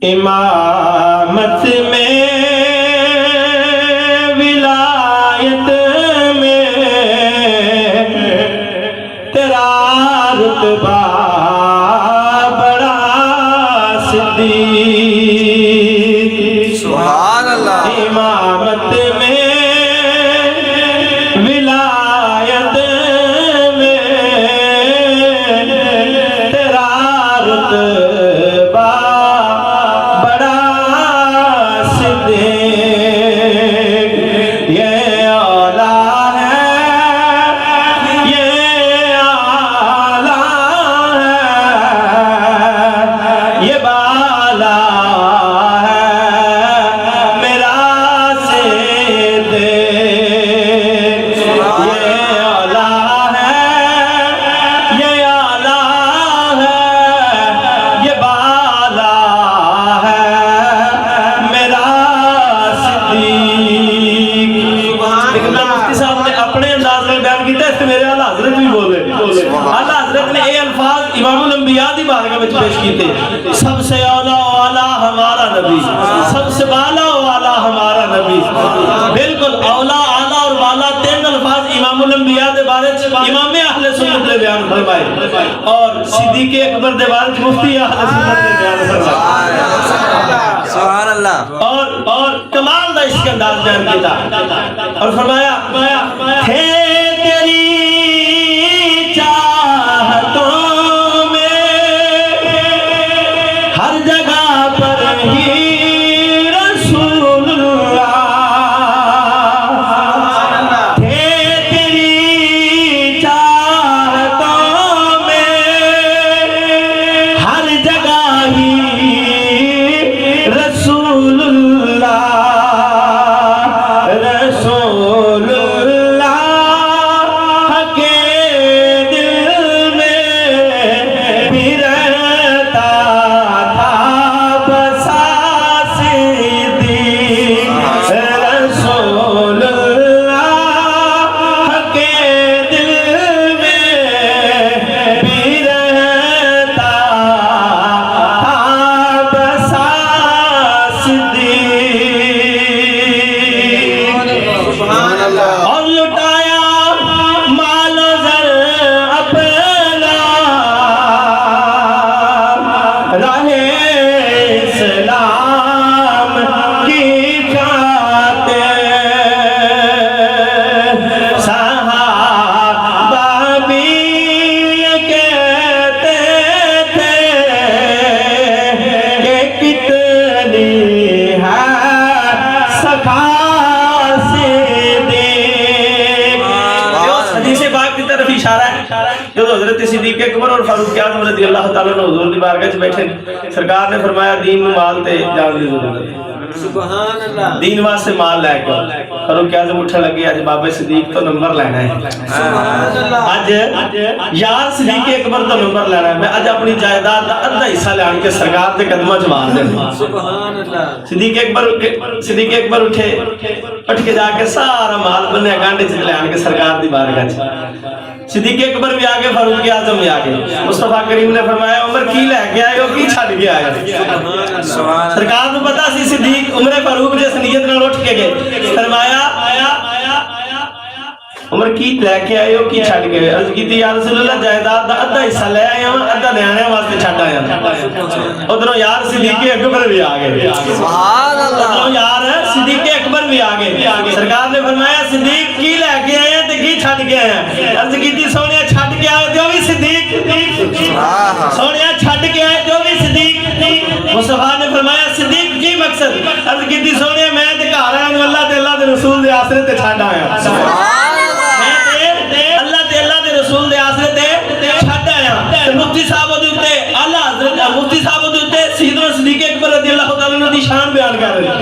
امامت میں ولایت میں تیرا رتبہ بڑا صدیق سبحان اللہ امامت میں ولایت میں تیرا رتبہ بڑا صدیق یہ اولا ہے یہ اعلیٰ ہے یہ بالا ہے میرا صدیق یہ اولا ہے یہ اعلیٰ ہے یہ بالا ہے میرا صدیق لیکن مفتی صاحب نے اپنے انداز میں بیان کیتا ہے اس میرے اعلیٰ حضرت بھی بولے اعلیٰ حضرت نے یہ الفاظ امام الانبیاء دی بارگاہ میں پیش کیتے سب سے اولا و اعلیٰ ہمارا نبی سب سے بالا و اعلیٰ ہمارا نبی بالکل اولا اعلیٰ اور بالا تین الفاظ امام الانبیاء دے بارے امام اہل سنت نے بیان فرمائے اور صدیق اکبر دے بارے مفتی اہل سنت نے بیان فرمائے سبحان اللہ اور کمال دا اس کے انداز بیان کیتا اور فرمایا ہے تیری چاہتوں میں ہر جگہ پر ہی رسول اللہ ہے تیری چاہتوں میں ہر جگہ ہی رسول اللہ رسول اللہ کے دل میں بھی رہتا تھا بسا صدیق رسول اللہ کے دل میں بھی رہتا تھا بسا صدیق سبحان اللہ اور لٹایا مال و زر اپنا راہ اسلام کی خاطر صحابہ بھی یہ کہتے تھے کہ کتنی ہے سخا صدیق حدیث پاک کی طرف اشارہ ہے جو حضرت صدیق اکبر اور فاروق اعظم رضی اللہ تعالیٰ عنہ حضور دی بارگاہ وچ بیٹھے سرکار نے فرمایا دین نو مال تے جان دی ضرورت ہے سبحان اللہ دین واسطے مال لے کے فاروق اعظم اٹھن لگے اج بابے صدیق تو نمبر لینا ہے سبحان اللہ اج یار صدیق اکبر تو نمبر لینا ہے میں اج اپنی جائیداد دا ادھا حصہ لے آن کے سرکار دے قدماں چ مار دینا سبحان اللہ صدیق اکبر اٹھے اٹھ کے جا کے سارا مال بنیا گانڈے چ لے آن کے سرکار دی بارگاہ چ صدیق اکبر بھی آگے فاروق اعظم بھی آگے مصطفیٰ کریم نے فرمایا عمر کی لے کے آئے ہو کی چھڑ کے آئے سرکار کو پتا سی صدیق عمر فاروق جس نیت نال اٹھ کے گئے فرمایا عمر کی لے کے آئے ہو کی چھڑ کے آئے عرض کی تھی یا رسول اللہ جائیداد دا ادھا حصہ لے آئے ہوں ادھا نیانے واسطے چھڑ آئے ادھروں یار صدیق اکبر بھی آگے سبحان اللہ ادھروں یار صدیق اکبر بھی آگے سرکار نے فرمایا صدیق کی لے کے آئے ہیں تے کی چھڑ کے آئے ہیں عرض کی تھی سونیا چھڑ کے آئے جو بھی صدیق سونیا چھڑ کے آئے جو بھی صدیق مصطفیٰ نے فرمایا صدیق کی مقصد عرض کی تھی سونیا میں تے گھر آیا ہوں اللہ دے رسول دے آسرے تے چھڑ آیا اللہ دے رسول دے آسرے تے چھڑ آیا مفتی صاحب دے اوتے اعلیٰ حضرت مفتی صاحب دے اوتے سیدنا صدیق اکبر رضی اللہ تعالیٰ عنہ دی شان بیان کر رہے ہیں